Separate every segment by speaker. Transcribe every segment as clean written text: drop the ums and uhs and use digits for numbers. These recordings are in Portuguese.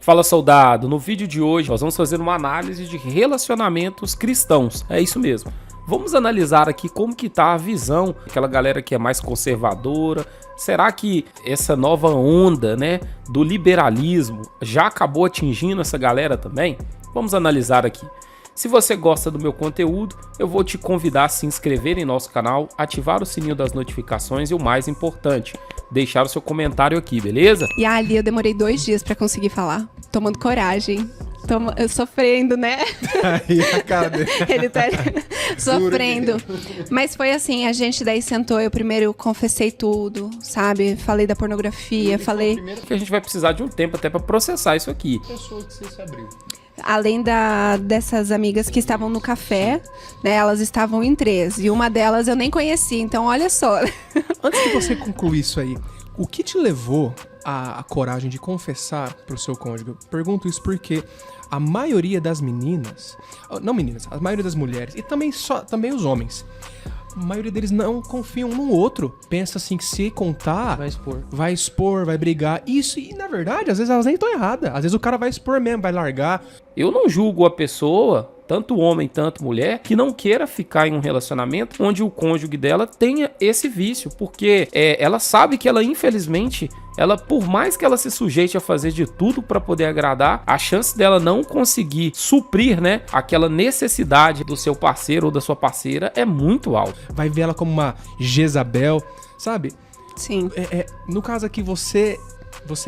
Speaker 1: Fala, soldado, no vídeo de hoje nós vamos fazer uma análise de relacionamentos cristãos, é isso mesmo. Vamos analisar aqui como que tá a visão, aquela galera que é mais conservadora. Será que essa nova onda, né, do liberalismo já acabou atingindo essa galera também? Vamos analisar aqui. Se você gosta do meu conteúdo, eu vou te convidar a se inscrever em nosso canal, ativar o sininho das notificações e o mais importante, deixar o seu comentário aqui, beleza?
Speaker 2: E ali eu demorei 2 dias pra conseguir falar, tomando coragem. Sofrendo, né?
Speaker 3: Aí a cara dele.
Speaker 2: Ele tá sofrendo. Mas foi assim, a gente daí sentou, eu primeiro confessei tudo, sabe? Falei da pornografia, falei...
Speaker 1: Que a gente vai precisar de um tempo até pra processar isso aqui.
Speaker 3: Pessoa que você se abriu.
Speaker 2: Além dessas amigas que estavam no café, né? Elas estavam em 3. E uma delas eu nem conheci, então olha só.
Speaker 3: Antes de você concluir isso aí, o que te levou a coragem de confessar pro seu cônjuge? Eu pergunto isso porque a maioria das meninas, não meninas, a maioria das mulheres e também os homens, a maioria deles não confiam no outro. Pensa assim que se contar, vai expor, vai brigar. Isso, e na verdade, às vezes elas nem estão erradas. Às vezes o cara vai expor mesmo, vai largar.
Speaker 1: Eu não julgo a pessoa, tanto homem, tanto mulher, que não queira ficar em um relacionamento onde o cônjuge dela tenha esse vício, porque ela sabe que ela, infelizmente, por mais que ela se sujeite a fazer de tudo para poder agradar, a chance dela não conseguir suprir, né, aquela necessidade do seu parceiro ou da sua parceira é muito alta.
Speaker 3: Vai ver ela como uma Jezabel, sabe?
Speaker 2: Sim.
Speaker 3: No caso aqui, você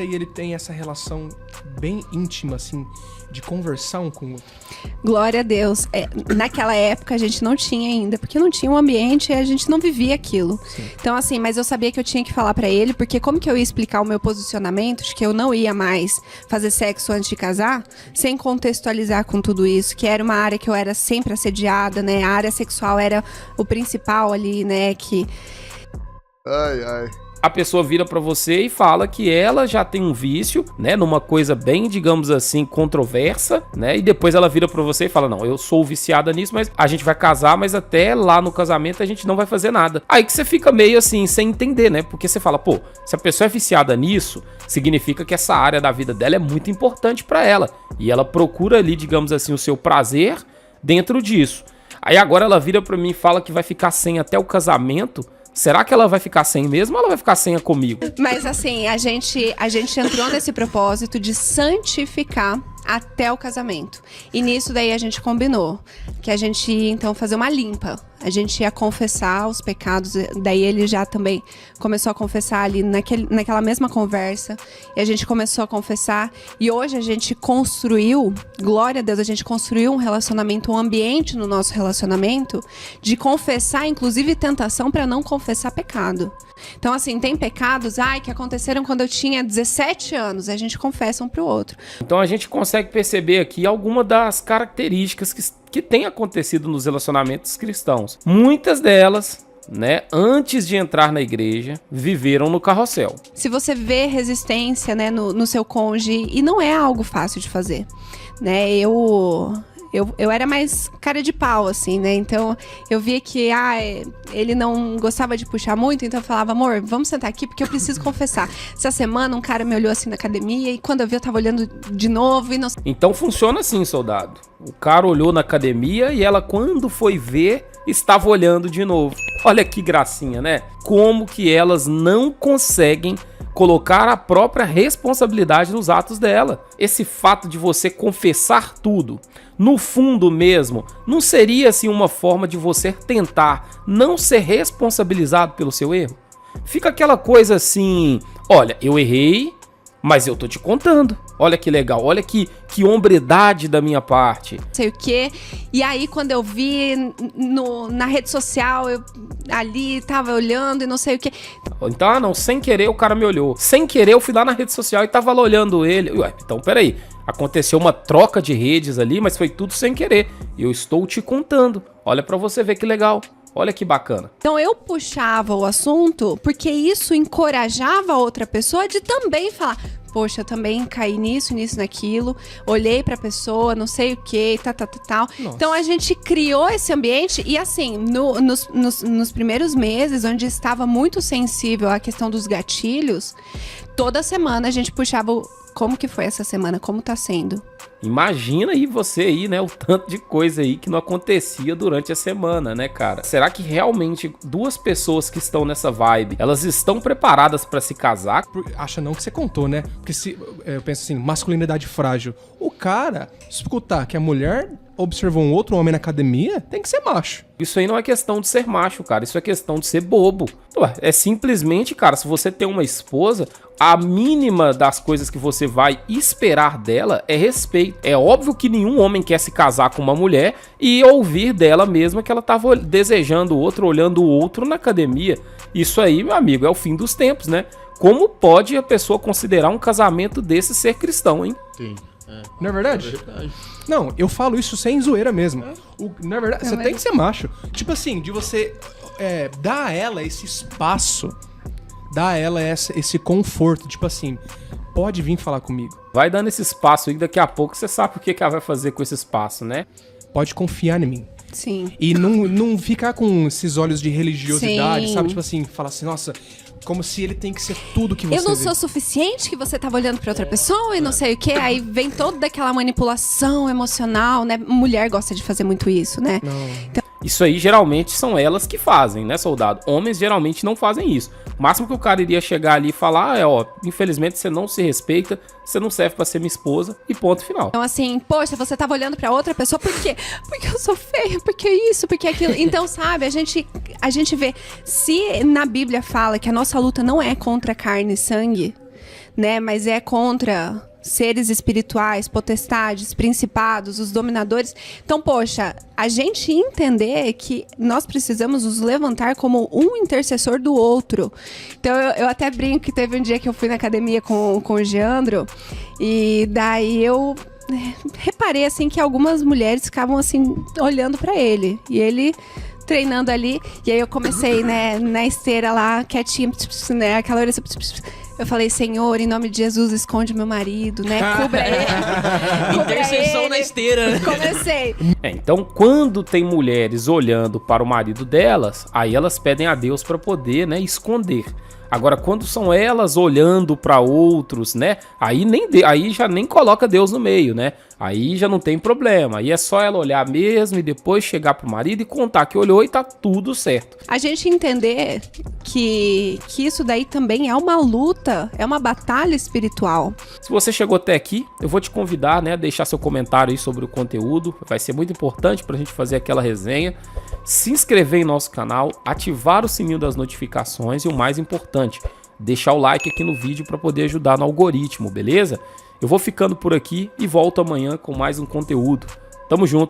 Speaker 3: e ele tem essa relação bem íntima, assim, de conversar um com o outro.
Speaker 2: Glória a Deus. Naquela época a gente não tinha ainda, porque não tinha um ambiente e a gente não vivia aquilo.
Speaker 3: Sim.
Speaker 2: Então assim, mas eu sabia que eu tinha que falar pra ele, porque como que eu ia explicar o meu posicionamento de que eu não ia mais fazer sexo antes de casar, sem contextualizar com tudo isso, que era uma área que eu era sempre assediada, né? A área sexual era o principal ali, né?
Speaker 1: A pessoa vira pra você e fala que ela já tem um vício, né, numa coisa bem, digamos assim, controversa, né, e depois ela vira pra você e fala, não, eu sou viciada nisso, mas a gente vai casar, mas até lá no casamento a gente não vai fazer nada. Aí que você fica meio assim, sem entender, né, porque você fala, pô, se a pessoa é viciada nisso, significa que essa área da vida dela é muito importante pra ela, e ela procura ali, digamos assim, o seu prazer dentro disso. Aí agora ela vira pra mim e fala que vai ficar sem até o casamento. Será que ela vai ficar sem mesmo ou ela vai ficar sem comigo?
Speaker 2: Mas assim, a gente entrou nesse propósito de santificar até o casamento. E nisso daí a gente combinou que a gente ia então fazer uma limpa. A gente ia confessar os pecados, daí ele já também começou a confessar ali naquela mesma conversa, e a gente começou a confessar, e hoje a gente construiu, glória a Deus, a gente construiu um relacionamento, um ambiente no nosso relacionamento, de confessar, inclusive tentação, para não confessar pecado. Então assim, tem pecados, que aconteceram quando eu tinha 17 anos, a gente confessa um pro outro.
Speaker 1: Então a gente consegue perceber aqui alguma das características que tem acontecido nos relacionamentos cristãos. Muitas delas, né, antes de entrar na igreja, viveram no carrossel.
Speaker 2: Se você vê resistência, né, no seu cônjuge, e não é algo fácil de fazer, né, eu era mais cara de pau, assim, né? Então, eu via que, ele não gostava de puxar muito, então eu falava, amor, vamos sentar aqui, porque eu preciso confessar. Essa semana, um cara me olhou assim na academia, e quando eu vi, eu tava olhando de novo, e não...
Speaker 1: Então, funciona assim, soldado. O cara olhou na academia, e ela, quando foi ver, estava olhando de novo. Olha que gracinha, né? Como que elas não conseguem colocar a própria responsabilidade nos atos dela. Esse fato de você confessar tudo, no fundo mesmo, não seria assim uma forma de você tentar não ser responsabilizado pelo seu erro? Fica aquela coisa assim, olha, eu errei, mas eu tô te contando. Olha que legal, olha que hombridade da minha parte.
Speaker 2: Sei o quê. E aí, quando eu vi na rede social, eu ali tava olhando e não sei o quê.
Speaker 1: Então, não, sem querer o cara me olhou. Sem querer eu fui lá na rede social e tava lá olhando ele. Ué, então peraí, aconteceu uma troca de redes ali, mas foi tudo sem querer. E eu estou te contando. Olha pra você ver que legal. Olha que bacana.
Speaker 2: Então eu puxava o assunto porque isso encorajava a outra pessoa de também falar, poxa, eu também caí nisso, naquilo, olhei pra pessoa, não sei o que, tal. Então a gente criou esse ambiente e assim, nos primeiros meses, onde estava muito sensível à questão dos gatilhos, toda semana a gente puxava Como que foi essa semana? Como tá sendo?
Speaker 1: Imagina aí você aí, né, o tanto de coisa aí que não acontecia durante a semana, né, cara? Será que realmente duas pessoas que estão nessa vibe, elas estão preparadas pra se casar?
Speaker 3: Acha não que você contou, né? Porque se eu penso assim, masculinidade frágil. O cara, se escutar que a mulher observou um outro homem na academia, tem que ser macho.
Speaker 1: Isso aí não é questão de ser macho, cara. Isso é questão de ser bobo. Ué, é simplesmente, cara, se você tem uma esposa, a mínima das coisas que você vai esperar dela é respeito. É óbvio que nenhum homem quer se casar com uma mulher e ouvir dela mesma que ela tava desejando o outro, olhando o outro na academia. Isso aí, meu amigo, é o fim dos tempos, né? Como pode a pessoa considerar um casamento desse ser cristão, hein?
Speaker 4: Sim.
Speaker 3: Não é verdade?
Speaker 4: É verdade.
Speaker 3: Não, eu falo isso sem zoeira mesmo. Na verdade, você tem que ser macho. Tipo assim, de você dar a ela esse espaço, dar a ela esse conforto. Tipo assim, pode vir falar comigo.
Speaker 1: Vai dando esse espaço aí, daqui a pouco você sabe o que ela vai fazer com esse espaço, né?
Speaker 3: Pode confiar em mim.
Speaker 2: Sim.
Speaker 3: E não ficar com esses olhos de religiosidade,
Speaker 2: Sim.
Speaker 3: sabe? Tipo assim, falar assim, nossa, como se ele tem que ser tudo que você
Speaker 2: Eu não
Speaker 3: vê.
Speaker 2: sou suficiente, que você tava olhando pra outra pessoa e não sei o quê. Aí vem toda aquela manipulação emocional, né? Mulher gosta de fazer muito isso, né?
Speaker 1: Isso aí geralmente são elas que fazem, né, soldado? Homens geralmente não fazem isso. O máximo que o cara iria chegar ali e falar ó, infelizmente você não se respeita, você não serve pra ser minha esposa e ponto final.
Speaker 2: Então, assim, poxa, você tava olhando pra outra pessoa, por quê? Porque eu sou feia, porque isso, porque aquilo. Então, sabe, a gente vê. Se na Bíblia fala que a nossa luta não é contra carne e sangue, né? Mas é contra seres espirituais, potestades, principados, os dominadores. Então, poxa, a gente entender que nós precisamos nos levantar como um intercessor do outro. Então, eu até brinco que teve um dia que eu fui na academia com o Geandro, e daí eu reparei, assim, que algumas mulheres ficavam, assim, olhando pra ele. E ele treinando ali, e aí eu comecei, né, na esteira lá, quietinha, né, aquela hora... Eu falei, Senhor, em nome de Jesus, esconde meu marido, né? Cubra ele.
Speaker 4: Intercessão na esteira, né?
Speaker 2: Comecei.
Speaker 1: Então, quando tem mulheres olhando para o marido delas, aí elas pedem a Deus para poder, né, esconder. Agora, quando são elas olhando para outros, né? Aí já nem coloca Deus no meio, né? Aí já não tem problema. Aí é só ela olhar mesmo e depois chegar pro marido e contar que olhou e tá tudo certo.
Speaker 2: A gente entender que isso daí também é uma luta, é uma batalha espiritual.
Speaker 1: Se você chegou até aqui, eu vou te convidar, né, a deixar seu comentário aí sobre o conteúdo. Vai ser muito importante pra gente fazer aquela resenha. Se inscrever em nosso canal, ativar o sininho das notificações e o mais importante, deixar o like aqui no vídeo para poder ajudar no algoritmo, beleza? Eu vou ficando por aqui e volto amanhã com mais um conteúdo. Tamo junto!